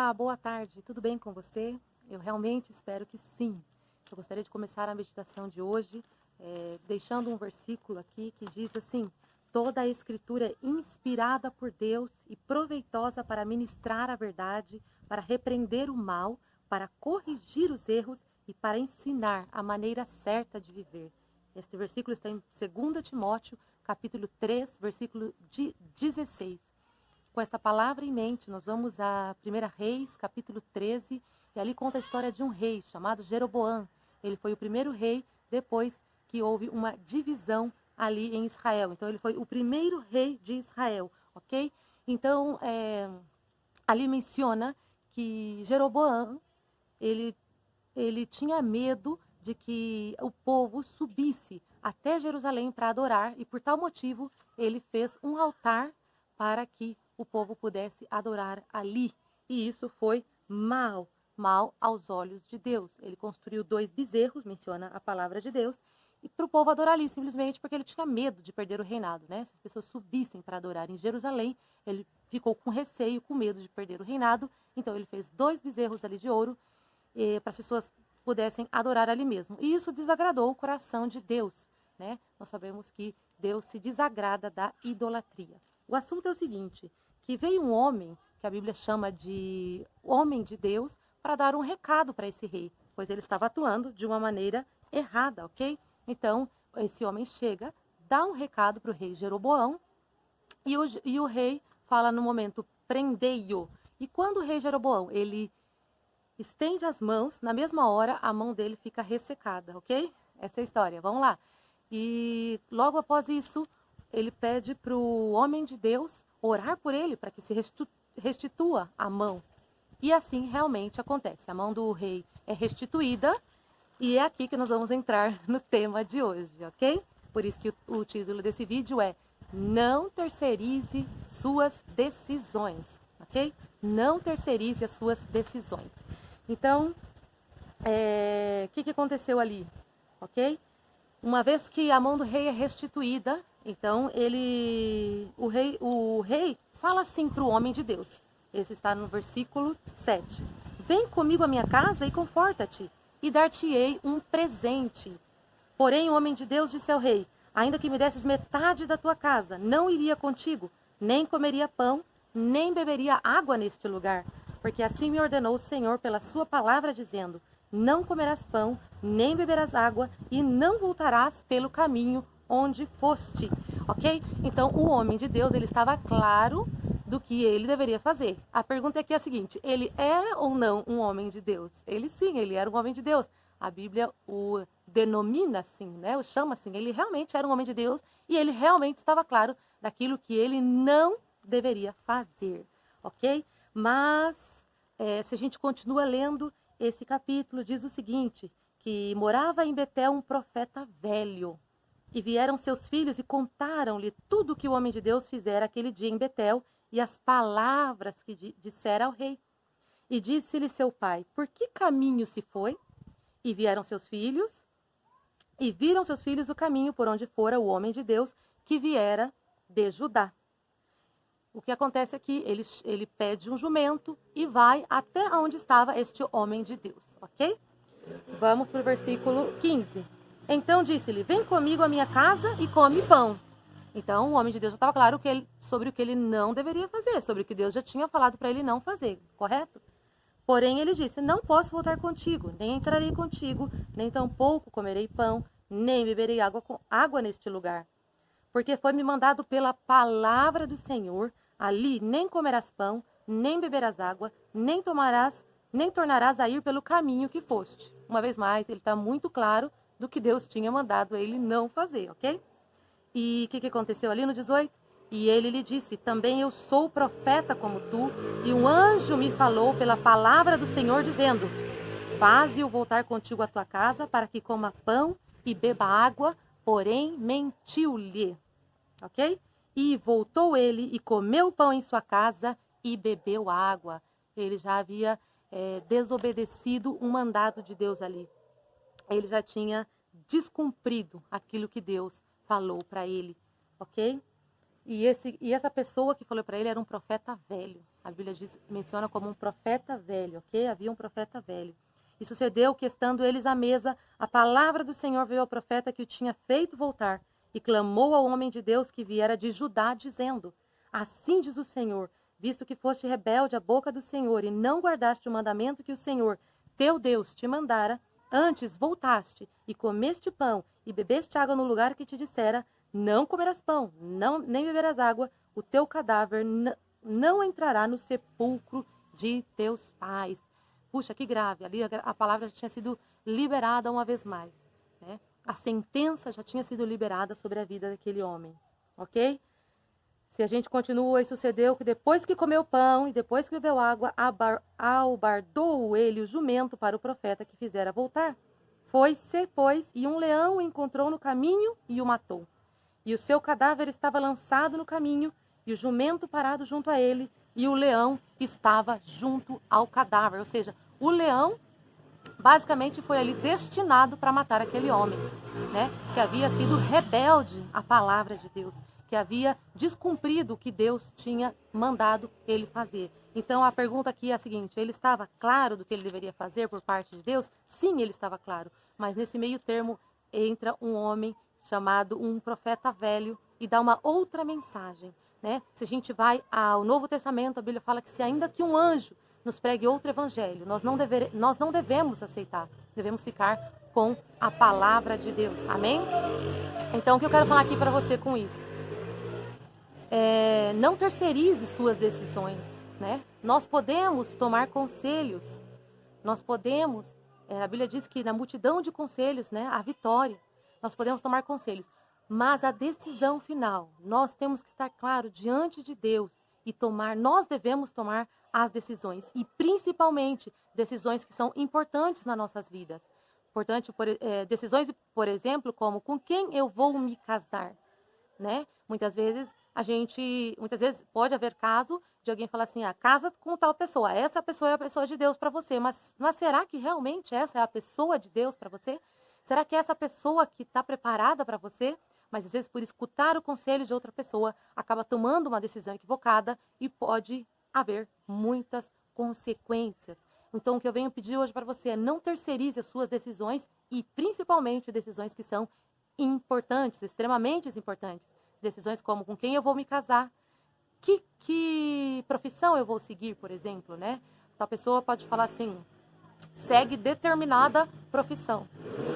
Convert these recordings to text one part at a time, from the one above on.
Olá, boa tarde, tudo bem com você? Eu realmente espero que sim. Eu gostaria de começar a meditação de hoje deixando um versículo aqui que diz assim: toda a escritura é inspirada por Deus e proveitosa para ministrar a verdade, para repreender o mal, para corrigir os erros e para ensinar a maneira certa de viver. Este versículo está em 2 Timóteo, capítulo 3, versículo 16. Com esta palavra em mente, nós vamos a 1 Reis, capítulo 13, e ali conta a história de um rei chamado Jeroboão. Ele foi o primeiro rei depois que houve uma divisão ali em Israel. Então, ele foi o primeiro rei de Israel, ok? Então, ali menciona que Jeroboão, ele tinha medo de que o povo subisse até Jerusalém para adorar, e por tal motivo, ele fez um altar para que o povo pudesse adorar ali. E isso foi mal aos olhos de Deus. Ele construiu 2 bezerros, menciona a palavra de Deus, e para o povo adorar ali, simplesmente porque ele tinha medo de perder o reinado, né? Se as pessoas subissem para adorar em Jerusalém, ele ficou com receio, com medo de perder o reinado, então ele fez 2 bezerros ali de ouro, para as pessoas pudessem adorar ali mesmo. E isso desagradou o coração de Deus, né? Nós sabemos que Deus se desagrada da idolatria. O assunto é o seguinte, que veio um homem, que a Bíblia chama de homem de Deus, para dar um recado para esse rei, pois ele estava atuando de uma maneira errada, ok? Então, esse homem chega, dá um recado para o rei Jeroboão, e o rei fala no momento, prendei-o. E quando o rei Jeroboão, ele estende as mãos, na mesma hora a mão dele fica ressecada, ok? Essa é a história, vamos lá. E logo após isso, ele pede para o homem de Deus orar por ele, para que se restitua a mão. E assim realmente acontece. A mão do rei é restituída, e é aqui que nós vamos entrar no tema de hoje, ok? Por isso que o título desse vídeo é Não terceirize suas decisões, ok? Não terceirize as suas decisões. Então, o que aconteceu ali, ok? Uma vez que a mão do rei é restituída, então o rei fala assim para o homem de Deus. Esse está no versículo 7. Vem comigo à minha casa e conforta-te, e dar-te-ei um presente. Porém, o homem de Deus disse ao rei: ainda que me desses metade da tua casa, não iria contigo, nem comeria pão, nem beberia água neste lugar. Porque assim me ordenou o Senhor pela sua palavra, dizendo: não comerás pão, nem beberás água, e não voltarás pelo caminho onde foste. Ok? Então, o homem de Deus, ele estava claro do que ele deveria fazer. A pergunta aqui é a seguinte: ele era ou não um homem de Deus? Ele sim, ele era um homem de Deus. A Bíblia o denomina assim, né? O chama assim. Ele realmente era um homem de Deus e ele realmente estava claro daquilo que ele não deveria fazer. Ok? Mas, se a gente continua lendo esse capítulo, diz o seguinte, que morava em Betel um profeta velho. E vieram seus filhos e contaram-lhe tudo o que o homem de Deus fizera aquele dia em Betel e as palavras que dissera ao rei. E disse-lhe seu pai: por que caminho se foi? E vieram seus filhos, e viram seus filhos o caminho por onde fora o homem de Deus que viera de Judá. O que acontece é que ele pede um jumento e vai até onde estava este homem de Deus, ok? Vamos para o versículo 15. Então disse-lhe: vem comigo à minha casa e come pão. Então o homem de Deus já estava claro sobre o que ele não deveria fazer, sobre o que Deus já tinha falado para ele não fazer, correto? Porém ele disse: não posso voltar contigo, nem entrarei contigo, nem tampouco comerei pão, nem beberei água neste lugar. Porque foi-me mandado pela palavra do Senhor, ali nem comerás pão, nem beberás água, nem tornarás a ir pelo caminho que foste. Uma vez mais, ele está muito claro do que Deus tinha mandado ele não fazer, ok? E o que aconteceu ali no 18? E ele lhe disse: também eu sou profeta como tu, e um anjo me falou pela palavra do Senhor, dizendo: faze-o voltar contigo à tua casa, para que coma pão e beba água, porém mentiu-lhe. Ok? E voltou ele e comeu pão em sua casa e bebeu água. Ele já havia desobedecido um mandado de Deus ali. Ele já tinha descumprido aquilo que Deus falou para ele, ok? E essa pessoa que falou para ele era um profeta velho. A Bíblia menciona como um profeta velho, ok? Havia um profeta velho. E sucedeu que, estando eles à mesa, a palavra do Senhor veio ao profeta que o tinha feito voltar, e clamou ao homem de Deus que viera de Judá, dizendo: assim diz o Senhor, visto que foste rebelde à boca do Senhor, e não guardaste o mandamento que o Senhor, teu Deus, te mandara, antes voltaste, e comeste pão, e bebeste água no lugar que te dissera, não comerás pão, nem beberás água, o teu cadáver não entrará no sepulcro de teus pais. Puxa, que grave. Ali a palavra já tinha sido liberada uma vez mais, né? A sentença já tinha sido liberada sobre a vida daquele homem, ok? Se a gente continua, e sucedeu que depois que comeu pão e depois que bebeu água, albardou ele o jumento para o profeta que fizera voltar. Foi-se, pois, e um leão o encontrou no caminho e o matou. E o seu cadáver estava lançado no caminho, e o jumento parado junto a ele, e o leão estava junto ao cadáver. Ou seja, o leão basicamente foi ali destinado para matar aquele homem, né? Que havia sido rebelde à palavra de Deus, que havia descumprido o que Deus tinha mandado ele fazer. Então a pergunta aqui é a seguinte: ele estava claro do que ele deveria fazer por parte de Deus? Sim, ele estava claro. Mas nesse meio termo entra um homem chamado um profeta velho e dá uma outra mensagem, né? Se a gente vai ao Novo Testamento, a Bíblia fala que se ainda que um anjo nos pregue outro evangelho, nós não devemos aceitar, devemos ficar com a palavra de Deus, amém? Então o que eu quero falar aqui para você com isso? Não terceirize suas decisões, né? Nós podemos tomar conselhos, nós podemos, a Bíblia diz que na multidão de conselhos, né, há vitória. Nós podemos tomar conselhos, mas a decisão final, nós temos que estar claro diante de Deus e nós devemos tomar as decisões, e principalmente decisões que são importantes nas nossas vidas. Decisões, por exemplo, como com quem eu vou me casar, né? Muitas vezes pode haver caso de alguém falar assim: casa com tal pessoa, essa pessoa é a pessoa de Deus para você, mas será que realmente essa é a pessoa de Deus para você? Será que é essa pessoa que está preparada para você? Mas às vezes por escutar o conselho de outra pessoa, acaba tomando uma decisão equivocada e pode haver muitas consequências. Então o que eu venho pedir hoje para você é: não terceirize as suas decisões, e principalmente decisões que são importantes, extremamente importantes. Decisões como com quem eu vou me casar, que profissão eu vou seguir, por exemplo, né? A pessoa pode falar assim: segue determinada profissão.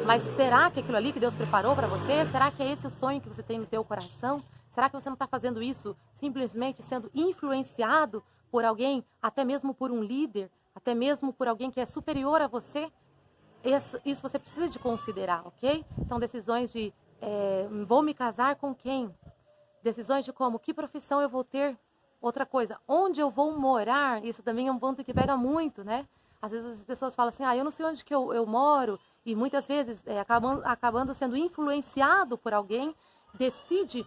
Mas será que aquilo ali que Deus preparou para você? Será que é esse o sonho que você tem no teu coração? Será que você não está fazendo isso simplesmente sendo influenciado por alguém, até mesmo por um líder, até mesmo por alguém que é superior a você? Isso você precisa de considerar, ok? Então, decisões de vou me casar com quem? Decisões de que profissão eu vou ter? Outra coisa, onde eu vou morar? Isso também é um ponto que pega muito, né? Às vezes as pessoas falam assim: eu não sei onde que eu moro, e muitas vezes acabando sendo influenciado por alguém, decide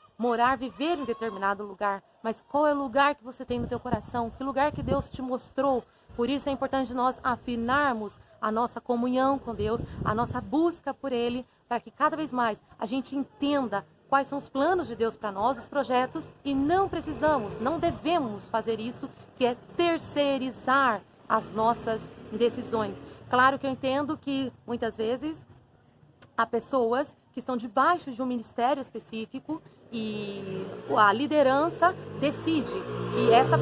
viver em determinado lugar. Mas qual é o lugar que você tem no teu coração? Que lugar que Deus te mostrou? Por isso é importante nós afinarmos a nossa comunhão com Deus, a nossa busca por Ele, para que cada vez mais a gente entenda quais são os planos de Deus para nós, os projetos, e não devemos fazer isso, que é terceirizar as nossas decisões. Claro que eu entendo que muitas vezes há pessoas que estão debaixo de um ministério específico e a liderança decide que essa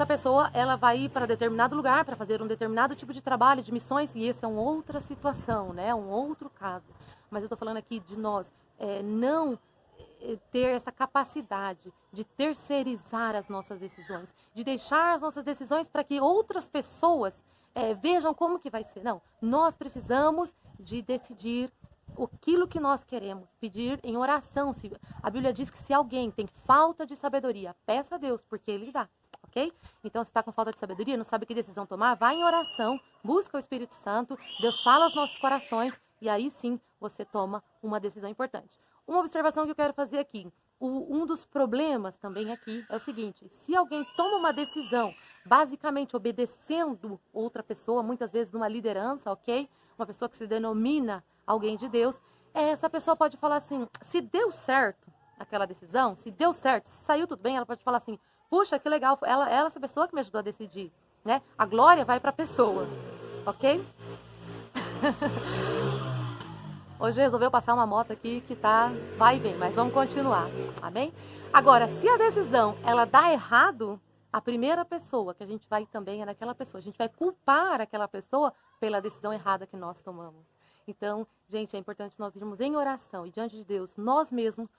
pessoa ela vai ir para determinado lugar para fazer um determinado tipo de trabalho, de missões, e essa é uma outra situação, né? Um outro caso. Mas eu estou falando aqui de nós não ter essa capacidade de terceirizar as nossas decisões, de deixar as nossas decisões para que outras pessoas vejam como que vai ser. Não, nós precisamos de decidir aquilo que nós queremos, pedir em oração. A Bíblia diz que se alguém tem falta de sabedoria, peça a Deus, porque Ele dá, ok? Então, se está com falta de sabedoria, não sabe que decisão tomar, vai em oração, busca o Espírito Santo, Deus fala aos nossos corações, e aí sim você toma uma decisão importante. Uma observação que eu quero fazer aqui: um dos problemas também aqui é o seguinte: se alguém toma uma decisão basicamente obedecendo outra pessoa, muitas vezes uma liderança, ok? Uma pessoa que se denomina alguém de Deus, essa pessoa pode falar assim: se deu certo, aquela decisão, se deu certo, se saiu tudo bem, ela pode falar assim, puxa, que legal, ela essa pessoa que me ajudou a decidir, né? A glória vai para a pessoa, ok? Hoje resolveu passar uma moto aqui que tá, vai e vem, mas vamos continuar, amém? Agora, se a decisão, ela dá errado, a primeira pessoa que a gente vai também é naquela pessoa, a gente vai culpar aquela pessoa pela decisão errada que nós tomamos. Então, gente, é importante nós irmos em oração e diante de Deus, nós mesmos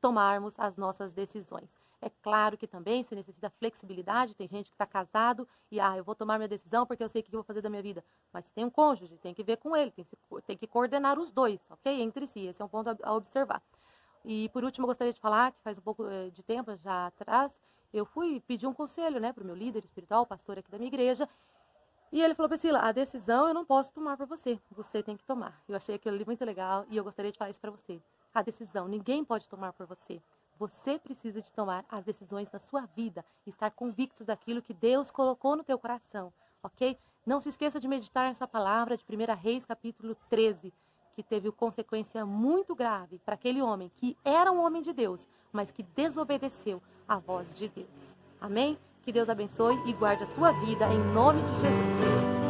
tomarmos as nossas decisões. É claro que também se necessita flexibilidade, tem gente que está casado e, eu vou tomar minha decisão porque eu sei o que eu vou fazer da minha vida. Mas tem um cônjuge, tem que ver com ele, tem que coordenar os dois, ok? Entre si, esse é um ponto a observar. E por último, eu gostaria de falar que faz um pouco de tempo já atrás, eu fui pedir um conselho, né, para o meu líder espiritual, o pastor aqui da minha igreja, e ele falou, Priscila, a decisão eu não posso tomar por você, você tem que tomar. Eu achei aquilo ali muito legal e eu gostaria de falar isso para você. A decisão ninguém pode tomar por você. Você precisa de tomar as decisões da sua vida, estar convictos daquilo que Deus colocou no teu coração, ok? Não se esqueça de meditar nessa palavra de 1 Reis, capítulo 13, que teve consequência muito grave para aquele homem que era um homem de Deus, mas que desobedeceu à voz de Deus. Amém? Que Deus abençoe e guarde a sua vida em nome de Jesus.